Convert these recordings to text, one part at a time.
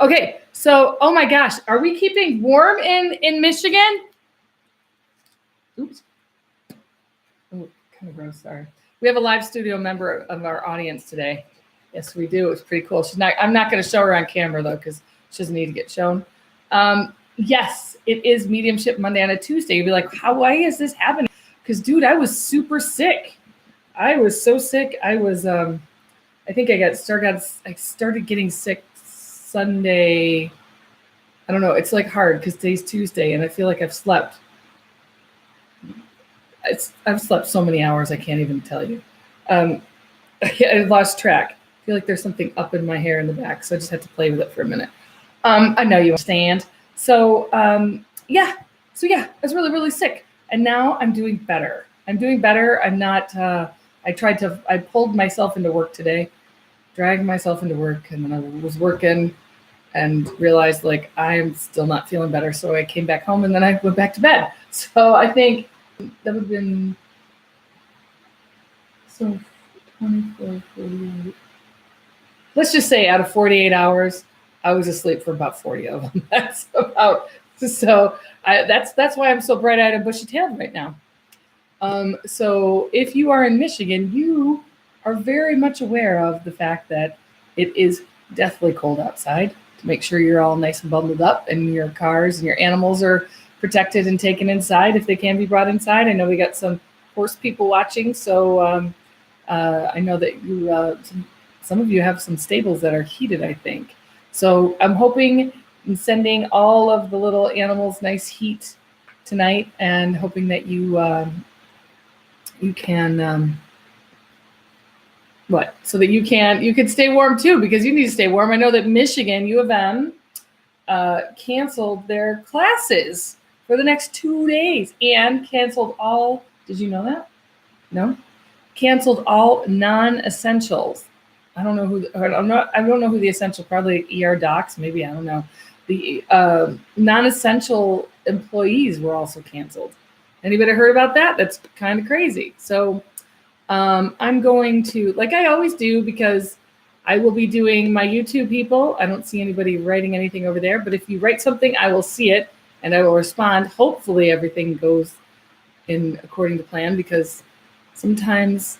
Okay, so, oh my gosh, are we keeping warm in Michigan? Oops. Oh, kind of gross, sorry. We have a live studio member of our audience today. Yes, we do. It's pretty cool. I'm not going to show her on camera, though, because she doesn't need to get shown. Yes, it is Mediumship Monday on a Tuesday. You'd be like, why is this happening? Because, dude, I was super sick. I was so sick. I was, I think I started getting sick Sunday. I don't know. It's like hard because today's Tuesday and I feel like I've slept. I've slept so many hours I can't even tell you. I lost track. I feel like there's something up in my hair in the back, so I just had to play with it for a minute. I know you understand. So yeah. I was really, really sick, and now I'm doing better. I'm not. I pulled myself into work today, dragged myself into work, and then I was working and realized like I'm still not feeling better. So I came back home and then I went back to bed. So I think that would have been 24, 48. Let's just say out of 48 hours, I was asleep for about 40 of them. That's why I'm so bright-eyed and bushy-tailed right now. So if you are in Michigan, you are very much aware of the fact that it is deathly cold outside. To make sure you're all nice and bundled up and your cars and your animals are protected and taken inside if they can be brought inside. I know we got some horse people watching, so I know that some of you have some stables that are heated, I think. So I'm hoping and sending all of the little animals nice heat tonight, and hoping that you can so that you can stay warm too, because you need to stay warm. I know that Michigan U of M canceled their classes for the next 2 days and canceled all. Did you know that? No, canceled all non-essentials. I don't know who the essential. Probably ER docs. Maybe, I don't know. The non-essential employees were also canceled. Anybody heard about that? That's kind of crazy. So I'm going to, like I always do, because I will be doing my YouTube people. I don't see anybody writing anything over there, but if you write something, I will see it and I will respond. Hopefully everything goes in according to plan, because sometimes.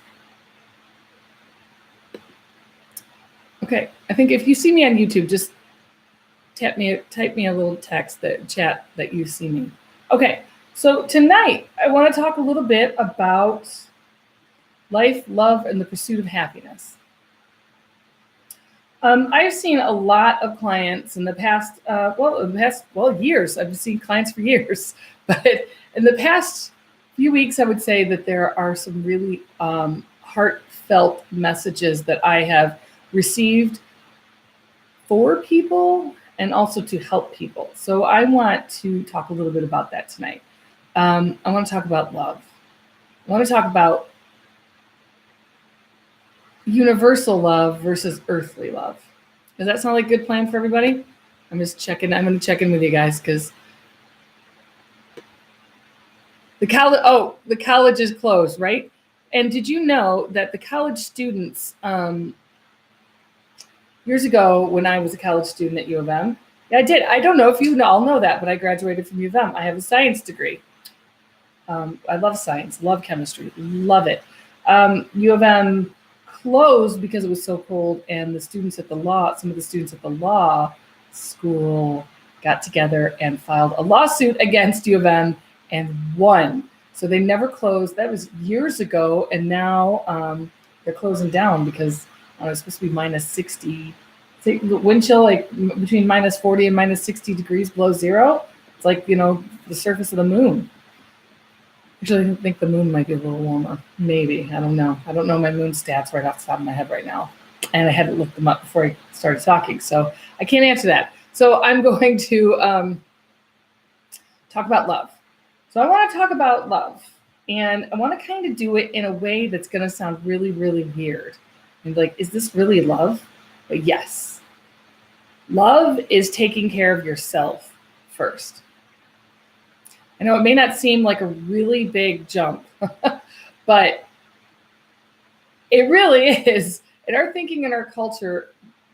Okay, I think if you see me on YouTube, just type me a little text, chat that you see me. Okay, so tonight I want to talk a little bit about life, love, and the pursuit of happiness. I've seen a lot of clients in the past, years. I've seen clients for years, but in the past few weeks, I would say that there are some really heartfelt messages that I have received for people and also to help people. So I want to talk a little bit about that tonight. I want to talk about love. I want to talk about universal love versus earthly love. Does that sound like a good plan for everybody? I'm just checking. I'm going to check in with you guys because the college is closed, right? And did you know that the college students, years ago when I was a college student at U of M, yeah, I did. I don't know if you all know that, but I graduated from U of M. I have a science degree. I love science, love chemistry, love it. U of M closed because it was so cold, and some of the students at the law school got together and filed a lawsuit against U of M and won. So they never closed. That was years ago, and now they're closing down because it's supposed to be minus 60. The wind chill, like between minus 40 and minus 60 degrees below zero. It's like, the surface of the moon. Actually, I think the moon might be a little warmer. Maybe. I don't know. I don't know my moon stats right off the top of my head right now. And I hadn't looked them up before I started talking. So I can't answer that. So I'm going to talk about love. So I want to talk about love. And I want to kind of do it in a way that's going to sound really, really weird. And like, is this really love? But yes. Love is taking care of yourself first. I know it may not seem like a really big jump, but it really is. In our thinking and our culture,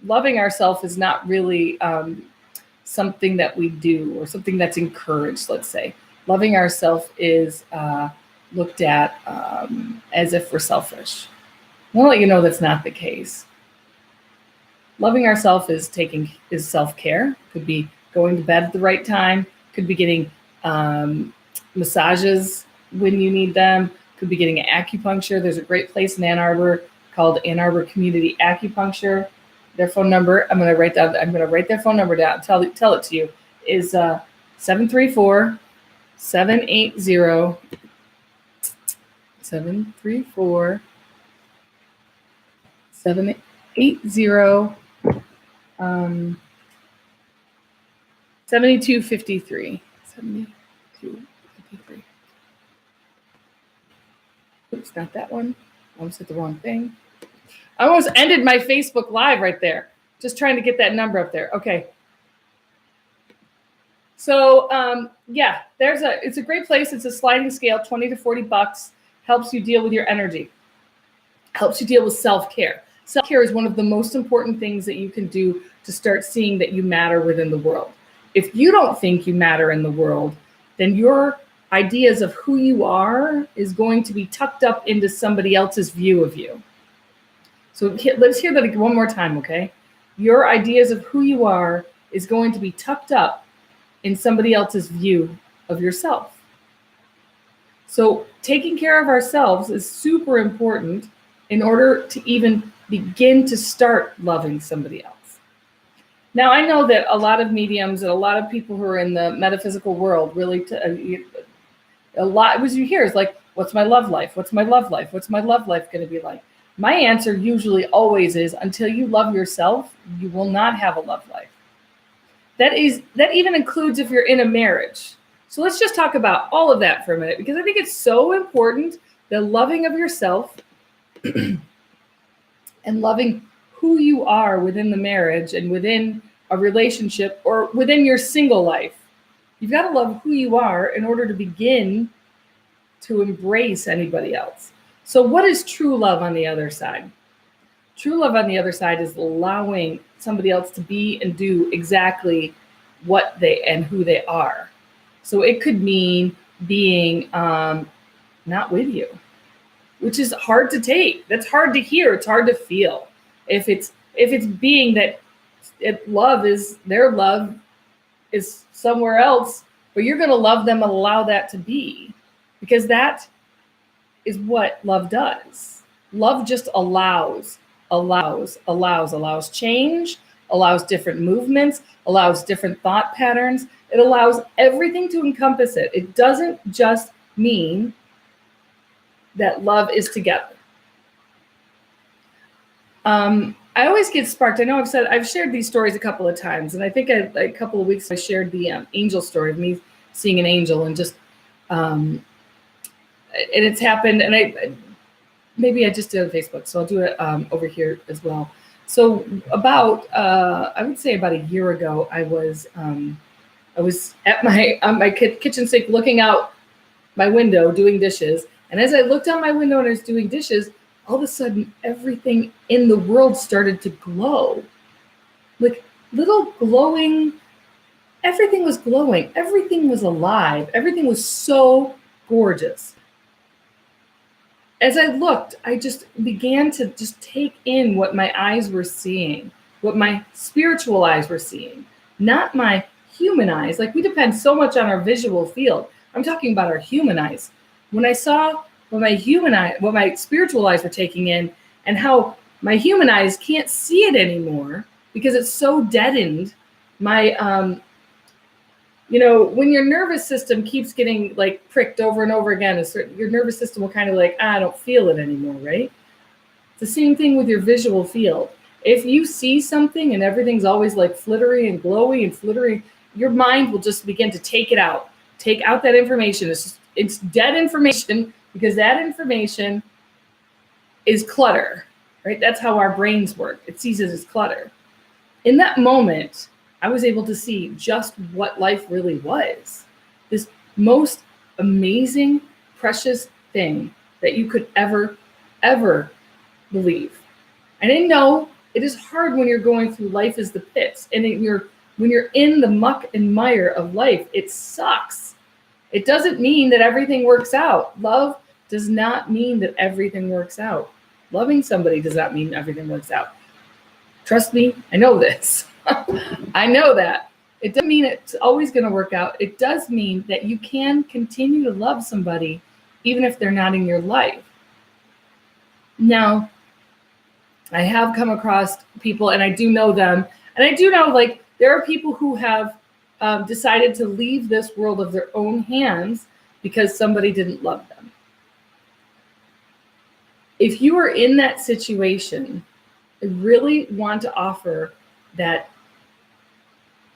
loving ourselves is not really something that we do or something that's encouraged, let's say. Loving ourselves is looked at as if we're selfish. I want to let you know that's not the case. Loving ourselves is self-care. Could be going to bed at the right time. Could be getting massages when you need them. Could be getting acupuncture. There's a great place in Ann Arbor called Ann Arbor Community Acupuncture. Their phone number, I'm going to write their phone number down. Tell it to you is 734 780 734 780 7253. 7253. Oops, not that one. I almost hit the wrong thing. I almost ended my Facebook Live right there. Just trying to get that number up there. Okay. So yeah, it's a great place. It's a sliding scale, $20 to $40. Helps you deal with your energy. Helps you deal with self-care. Self-care is one of the most important things that you can do to start seeing that you matter within the world. If you don't think you matter in the world, then your ideas of who you are is going to be tucked up into somebody else's view of you. So let's hear that one more time, okay? Your ideas of who you are is going to be tucked up in somebody else's view of yourself. So taking care of ourselves is super important in order to even begin to start loving somebody else. Now, I know that a lot of mediums and a lot of people who are in the metaphysical world really, a lot what you hear is like, what's my love life? What's my love life? What's my love life going to be like? My answer usually always is, until you love yourself, you will not have a love life. That even includes if you're in a marriage. So let's just talk about all of that for a minute, because I think it's so important, the loving of yourself and loving who you are within the marriage and within a relationship or within your single life. You've got to love who you are in order to begin to embrace anybody else. So what is true love on the other side? True love on the other side is allowing somebody else to be and do exactly what they and who they are. So it could mean being not with you, which is hard to take. That's hard to hear. It's hard to feel. If it's being that their love is somewhere else, but you're going to love them and allow that to be, because that is what love does. Love just allows change, allows different movements, allows different thought patterns. It allows everything to encompass it. It doesn't just mean that love is together. I always get sparked. I know I've shared these stories a couple of times, and I think a couple of weeks ago I shared the angel story of me seeing an angel, and just and it's happened. And maybe I just did it on Facebook, so I'll do it over here as well. So about I would say about a year ago, I was at my kitchen sink looking out my window doing dishes, and as I looked out my window and I was doing dishes, all of a sudden, everything in the world started to glow. Like little glowing, everything was glowing. Everything was alive. Everything was so gorgeous. As I looked, I just began to just take in what my eyes were seeing, what my spiritual eyes were seeing, not my human eyes. Like, we depend so much on our visual field. I'm talking about our human eyes. When I saw what my spiritual eyes were taking in, and how my human eyes can't see it anymore because it's so deadened. My, when your nervous system keeps getting like pricked over and over again, your nervous system will kind of like, I don't feel it anymore, right? It's the same thing with your visual field. If you see something and everything's always like flittery and glowy and flittery, your mind will just begin to take out that information. It's dead information, because that information is clutter, right? That's how our brains work. It sees it as clutter. In that moment, I was able to see just what life really was. This most amazing, precious thing that you could ever, ever believe. I didn't know It is hard when you're going through life as the pits, and when you're in the muck and mire of life, it sucks. It doesn't mean that everything works out. Love does not mean that everything works out. Loving somebody does not mean everything works out. Trust me, I know this. I know that. It doesn't mean it's always going to work out. It does mean that you can continue to love somebody even if they're not in your life. Now, I have come across people, and I do know them, and I do know, like, there are people who have decided to leave this world of their own hands because somebody didn't love them. If you are in that situation, I really want to offer that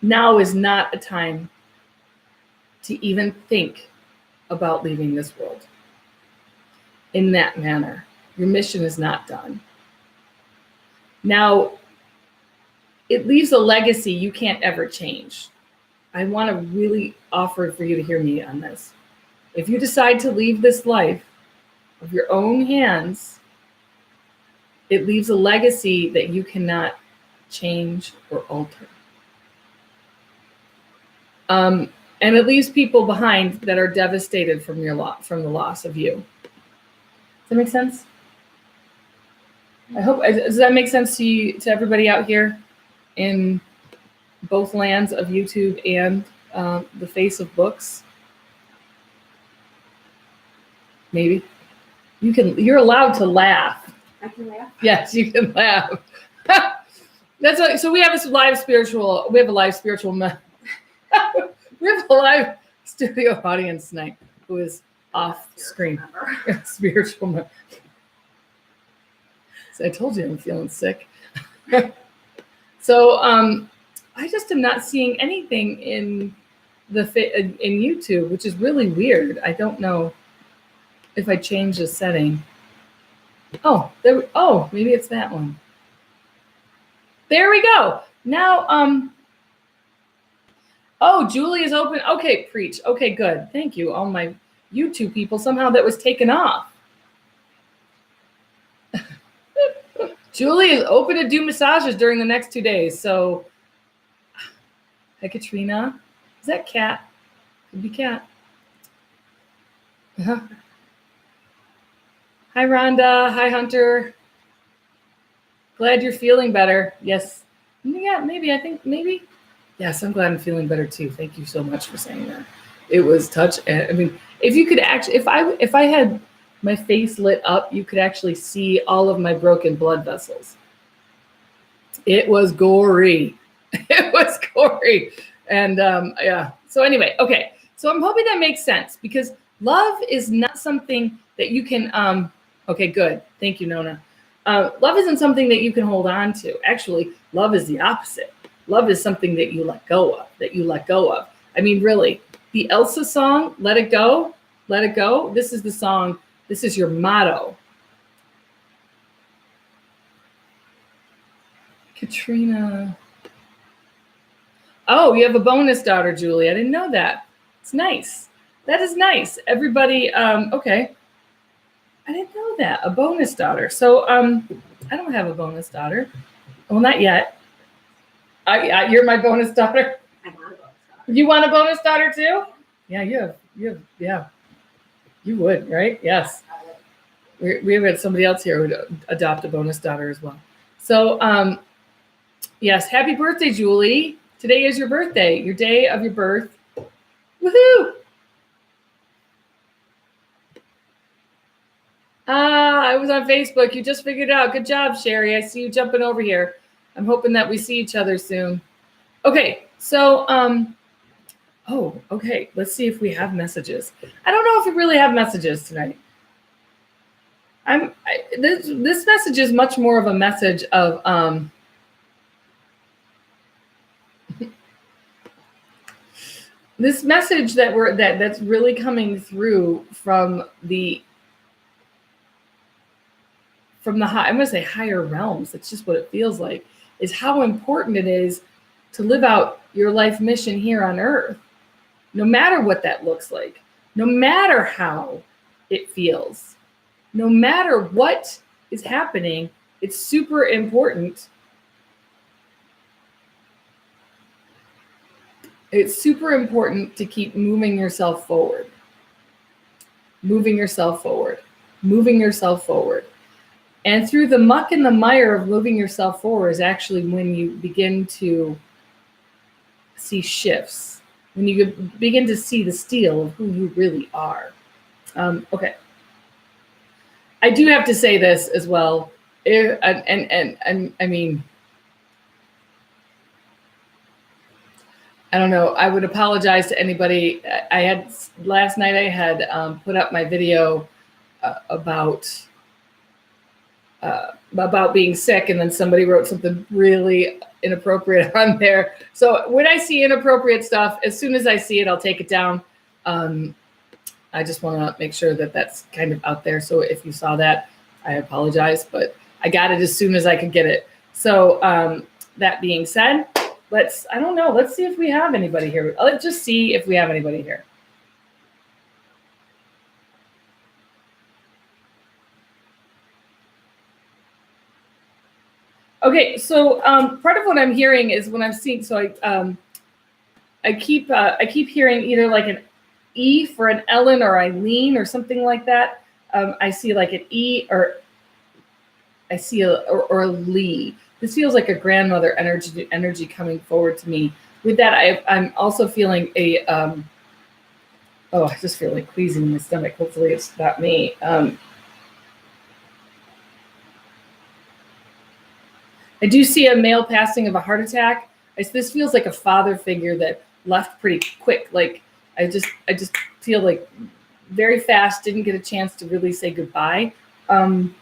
now is not a time to even think about leaving this world in that manner. Your mission is not done. Now, it leaves a legacy you can't ever change. I want to really offer for you to hear me on this. If you decide to leave this life of your own hands, it leaves a legacy that you cannot change or alter. And it leaves people behind that are devastated from the loss of you. Does that make sense? I hope. Does that make sense to you, to everybody out here in both lands of YouTube and the face of books? Maybe you're allowed to laugh. I can laugh. Yes, you can laugh. That's what, so we have a live spiritual. We have a live studio audience tonight who is off screen. Spiritual. So I told you I'm feeling sick. So I just am not seeing anything in in YouTube, which is really weird. I don't know if I change the setting. Oh, maybe it's that one. There we go. Now, Julie is open. Okay, preach. Okay, good. Thank you. All my YouTube people. Somehow that was taken off. Julie is open to do massages during the next 2 days. So, hi, Katrina. Is that Cat? Could be Cat. Uh-huh. Hi, Rhonda. Hi, Hunter. Glad you're feeling better. Yes. Yeah, maybe. Yes, I'm glad I'm feeling better too. Thank you so much for saying that. It was touch. I mean, if you could actually, if I had my face lit up, you could actually see all of my broken blood vessels. It was gory. It was gory. And yeah. So anyway, okay. So I'm hoping that makes sense, because love is not something that you can, okay, good. Thank you, Nona. Love isn't something that you can hold on to. Actually, love is the opposite. Love is something that you let go of. I mean, really, the Elsa song, Let It Go, Let It Go. This is the song. This is your motto. Katrina. Oh, you have a bonus daughter, Julie. I didn't know that. It's nice. That is nice. Everybody, okay. I didn't know that. A bonus daughter. So I don't have a bonus daughter. Well, not yet. You're my bonus daughter. I want a bonus daughter. You want a bonus daughter too? Yeah, you have, yeah. You would, right? Yes. We have had somebody else here who would adopt a bonus daughter as well. So, yes, happy birthday, Julie. Today is your birthday, your day of your birth. Woohoo! I was on Facebook. You just figured it out. Good job, Sherry. I see you jumping over here. I'm hoping that we see each other soon. Okay, so, okay. Let's see if we have messages. I don't know if we really have messages tonight. This message is much more of a message of, this message that's really coming through from the high, I'm going to say higher realms. It's just what it feels like, is how important it is to live out your life mission here on earth, no matter what that looks like, no matter how it feels, no matter what is happening. It's super important It's super important to keep moving yourself forward. Moving yourself forward. Moving yourself forward. And through the muck and the mire of moving yourself forward is actually when you begin to see shifts, when you begin to see the steel of who you really are. Okay. I do have to say this as well. And I mean, I don't know. I would apologize to anybody. Last night I had put up my video about being sick, and then somebody wrote something really inappropriate on there. So when I see inappropriate stuff, as soon as I see it, I'll take it down. I just want to make sure that that's kind of out there. So if you saw that, I apologize, but I got it as soon as I could get it. So that being said, I don't know. Let's see if we have anybody here. Let's just see if we have anybody here. Okay, so part of what I'm hearing is when I'm seeing, so I keep hearing either like an E for an Ellen or Eileen or something like that. I see like an E, or I see or a Lee. This feels like a grandmother energy coming forward to me. With that, I'm also feeling a I just feel like queasing in my stomach. Hopefully it's not me. I do see a male passing of a heart attack. This feels like a father figure that left pretty quick. Like I just feel like very fast, didn't get a chance to really say goodbye. I'm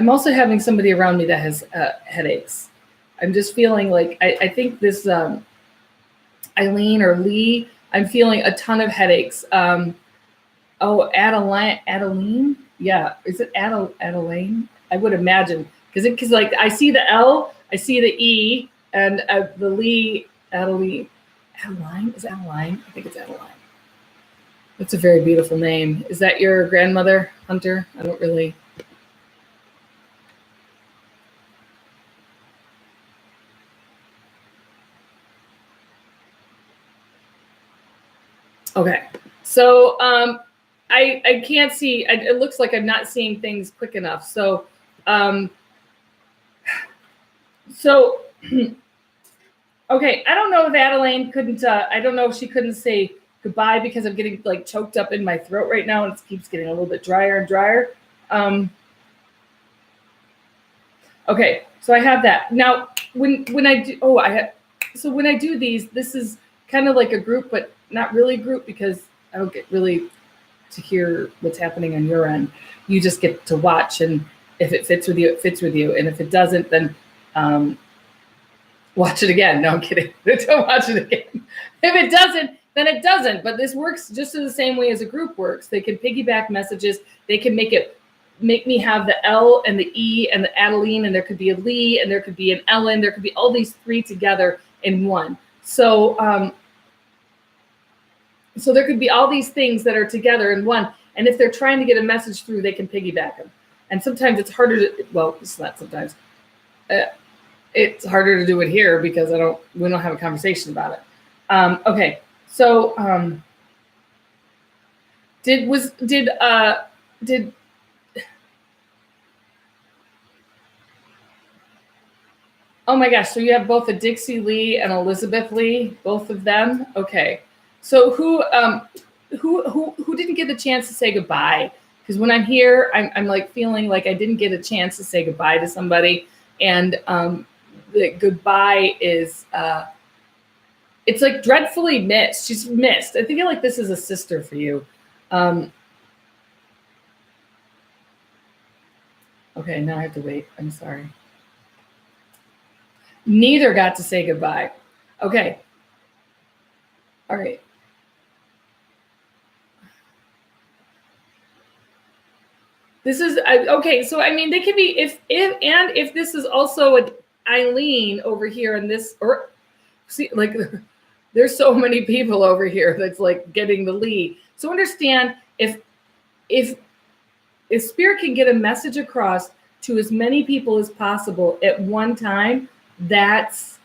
also having somebody around me that has headaches. I'm just feeling like, I think this Eileen or Lee, I'm feeling a ton of headaches. Adeline? Yeah, is it Adeline? I would imagine, because like I see the L, I see the E, and the Lee, Adeline. Adeline? Is it Adeline? I think it's Adeline. That's a very beautiful name. Is that your grandmother, Hunter? I don't really. Okay, so I can't see. It looks like I'm not seeing things quick enough. So, okay, I don't know if Adeline couldn't. I don't know if she couldn't say goodbye because I'm getting like choked up in my throat right now, and it keeps getting a little bit drier and drier. Okay, so I have that now. When I do, when I do these, this is kind of like a group, but not really a group because I don't get really to hear what's happening on your end. You just get to watch, and if it fits with you, it fits with you, and if it doesn't, then watch it again. No, I'm kidding. Don't watch it again. If it doesn't, then it doesn't. But this works just in the same way as a group works. They can piggyback messages. They can make me have the L and the E and the Adeline, and there could be a Lee, and there could be an Ellen. There could be all these three together in one. So so there could be all these things that are together in one. And if they're trying to get a message through, they can piggyback them. And sometimes it's harder to, well, it's not sometimes. It's harder to do it here because we don't have a conversation about it. Okay. So oh my gosh, so you have both a Dixie Lee and Elizabeth Lee, both of them? Okay. So who didn't get the chance to say goodbye? Because when I'm here, I'm like feeling like I didn't get a chance to say goodbye to somebody, and the goodbye is it's like dreadfully missed. She's missed. I feel like this is a sister for you. Okay, now I have to wait. I'm sorry. Neither got to say goodbye. Okay. All right. This is okay. So I mean, they could be if this is also an Eileen over here in this, or see, like there's so many people over here that's like getting the lead. So understand if Spirit can get a message across to as many people as possible at one time, that's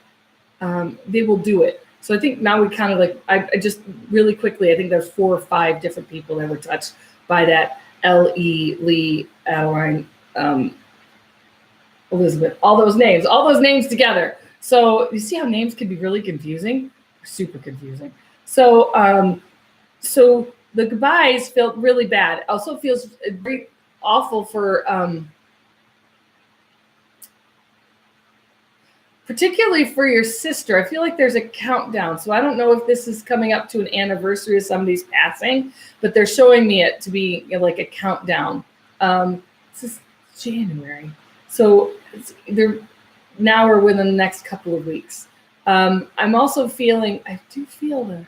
they will do it. So I think now we kind of like, I just really quickly, I think there's 4 or 5 different people that were touched by that. L.E. Lee, Adeline, Elizabeth, all those names together. So you see how names can be really confusing, super confusing. So so the goodbyes felt really bad. Also feels very awful for particularly for your sister. I feel like there's a countdown. So I don't know if this is coming up to an anniversary of somebody's passing, but they're showing me it to be, you know, like a countdown. This is January. So now we're within the next couple of weeks. I'm also feeling, I do feel the,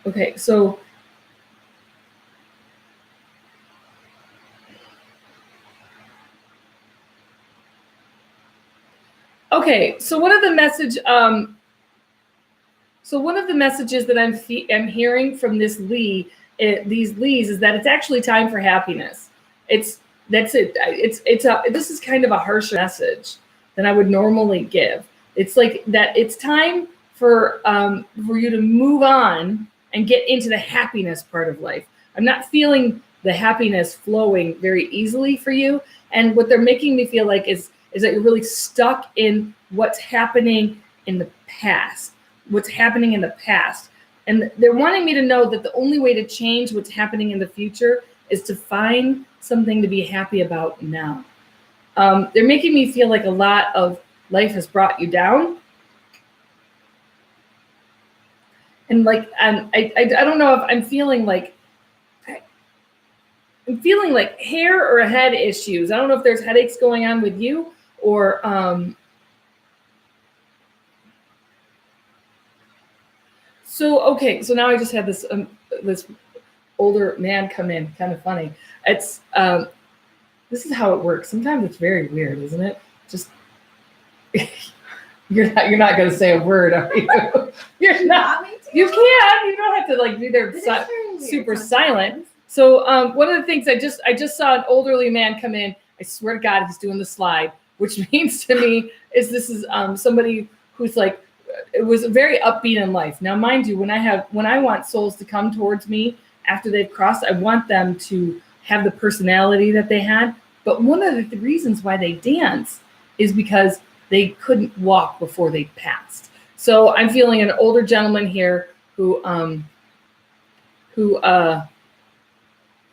okay, so okay, so one of the messages that I'm hearing from these Lees is that it's actually time for happiness. That's it. This is kind of a harsher message than I would normally give. It's like that it's time for you to move on and get into the happiness part of life. I'm not feeling the happiness flowing very easily for you. And what they're making me feel like is that you're really stuck in what's happening in the past. What's happening in the past. And they're wanting me to know that the only way to change what's happening in the future is to find something to be happy about now. They're making me feel like a lot of life has brought you down. And like, I don't know if I'm feeling like hair or head issues. I don't know if there's headaches going on with you or so now I just had this this older man come in. Kind of funny. It's this is how it works. Sometimes it's very weird, isn't it? Just you're not going to say a word, are you? You're not. You can. You don't have to like be there super silent. So one of the things I just saw an elderly man come in. I swear to God, he's doing the slide, which means to me is this is somebody who's like, it was very upbeat in life. Now, mind you, when I want souls to come towards me after they've crossed, I want them to have the personality that they had. But one of the reasons why they dance is because they couldn't walk before they passed. So I'm feeling an older gentleman here who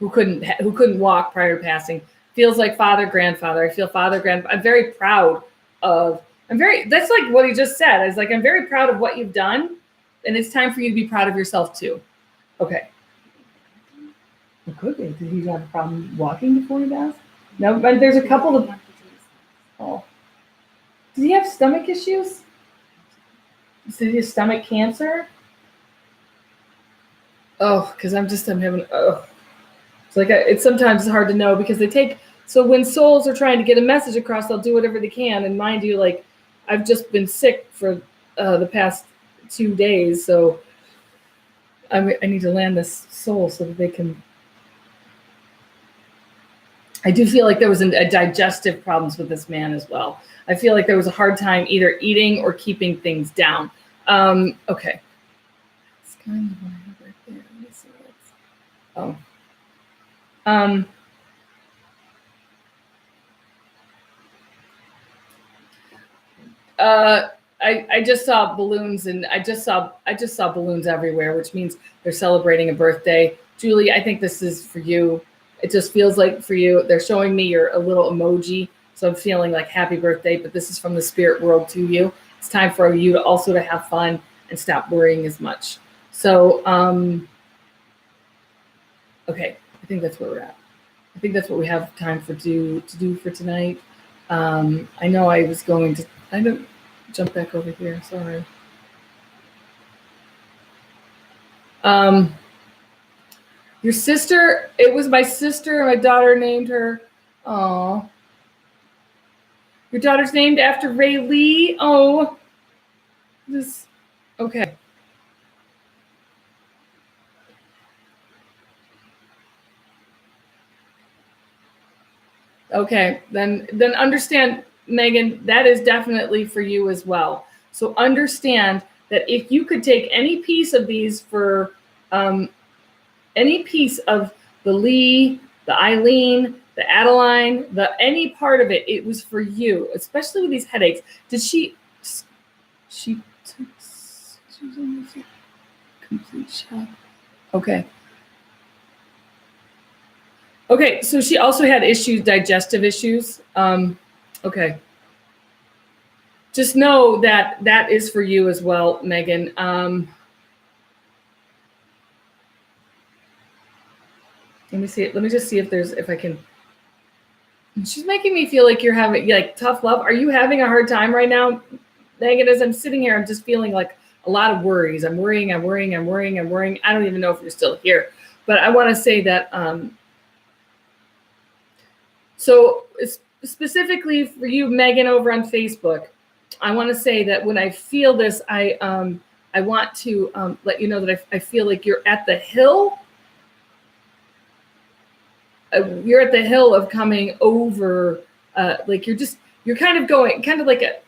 couldn't walk prior to passing. Feels like father, grandfather. I feel father, grandfather. I'm very proud of. That's like what he just said. I was like, I'm very proud of what you've done, and it's time for you to be proud of yourself too. Okay. It could be. Did he have a problem walking before he passed? No, but there's a couple of. Oh. Did he have stomach issues? Did he have stomach cancer? Oh, because I'm having. Oh. It's like it's sometimes hard to know because they take. So when souls are trying to get a message across, they'll do whatever they can. And mind you, like I've just been sick for the past 2 days, so I need to land this soul so that they can. I do feel like there was a digestive problems with this man as well. I feel like there was a hard time either eating or keeping things down. Okay. It's kind of what I have right there. Let me see what's. Oh. I just saw balloons and I just saw balloons everywhere, which means they're celebrating a birthday. Julie, I think this is for you. It just feels like for you. They're showing me a little emoji, so I'm feeling like happy birthday, but this is from the spirit world to you. It's time for you to also to have fun and stop worrying as much. So, okay, I think that's where we're at. I think that's what we have time to do for tonight. I know I was going to. I don't jump back over here. Sorry. Your sister. It was my sister. My daughter named her. Oh. Your daughter's named after Ray Lee. Oh. This. Okay. Okay, then understand, Megan, that is definitely for you as well. So understand that if you could take any piece of these for any piece of the Lee, the Eileen, the Adeline, the any part of it, it was for you, especially with these headaches. Did she took complete shot. Okay. Okay, so she also had issues, digestive issues. Okay. Just know that that is for you as well, Megan. Let me see. Let me just see if I can. She's making me feel like you're having like tough love. Are you having a hard time right now, Megan? As I'm sitting here, I'm just feeling like a lot of worries. I'm worrying. I don't even know if you're still here, but I want to say that. So specifically for you, Megan, over on Facebook, I want to say that when I feel this, I want to let you know that I feel like you're at the hill. You're at the hill of coming over. Like you're kind of going, kind of like a.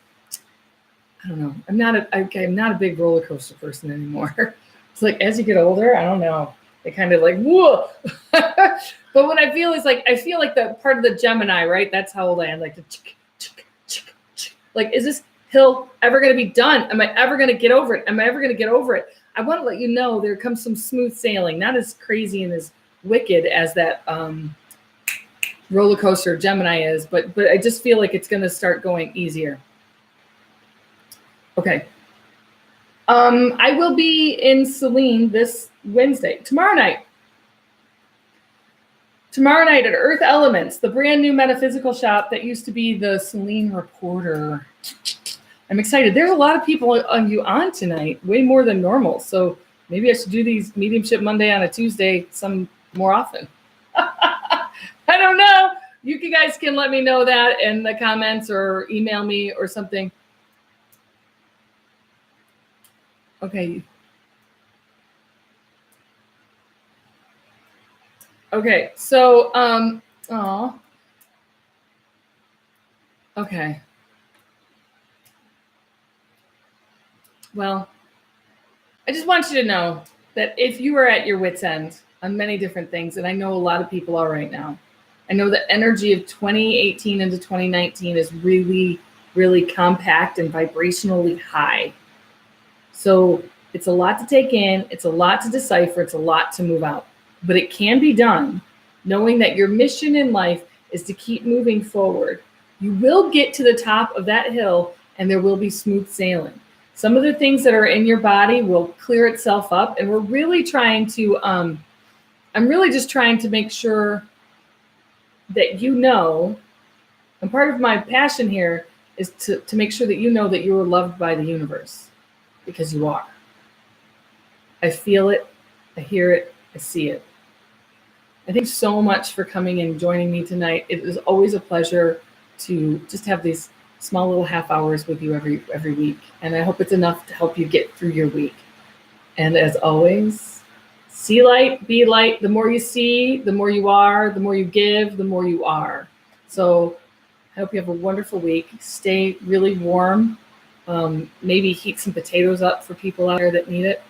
I don't know. I'm not a big roller coaster person anymore. It's like as you get older, I don't know. They kind of like whoa. But what I feel is like I feel like the part of the Gemini, right? That's how old I am. Like like, is this hill ever going to be done? Am I ever going to get over it? Am I ever going to get over it? I want to let you know there comes some smooth sailing, not as crazy and as wicked as that roller coaster Gemini is, but I just feel like it's going to start going easier. Okay. I will be in Celine this Wednesday, tomorrow night at Earth Elements, the brand new metaphysical shop that used to be the Celine Reporter. I'm excited. There's a lot of people on tonight, way more than normal. So maybe I should do these Mediumship Monday on a Tuesday some more often. I don't know. You guys can let me know that in the comments or email me or something. Okay. Okay, so, okay. Well, I just want you to know that if you are at your wit's end on many different things, and I know a lot of people are right now, I know the energy of 2018 into 2019 is really, really compact and vibrationally high. So it's a lot to take in, it's a lot to decipher, it's a lot to move out. But it can be done knowing that your mission in life is to keep moving forward. You will get to the top of that hill and there will be smooth sailing. Some of the things that are in your body will clear itself up. And we're really trying to, I'm really just trying to make sure that you know, and part of my passion here is to make sure that you know that you are loved by the universe, because you are. I feel it, I hear it, I see it. I thank you so much for coming and joining me tonight. It is always a pleasure to just have these small little half hours with you every week. And I hope it's enough to help you get through your week. And as always, see light, be light. The more you see, the more you are. The more you give, the more you are. So I hope you have a wonderful week. Stay really warm. Maybe heat some potatoes up for people out there that need it.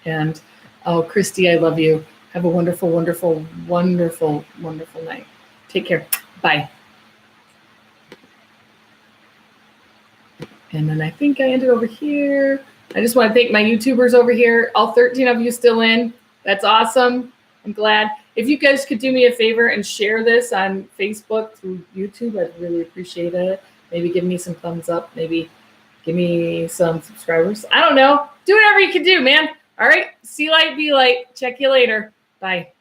And oh, Christy, I love you. Have a wonderful, wonderful, wonderful, wonderful night. Take care. Bye. And then I think I ended over here. I just want to thank my YouTubers over here. All 13 of you still in. That's awesome. I'm glad. If you guys could do me a favor and share this on Facebook through YouTube, I'd really appreciate it. Maybe give me some thumbs up. Maybe give me some subscribers. I don't know. Do whatever you can do, man. All right. See light, be light. Check you later. Bye.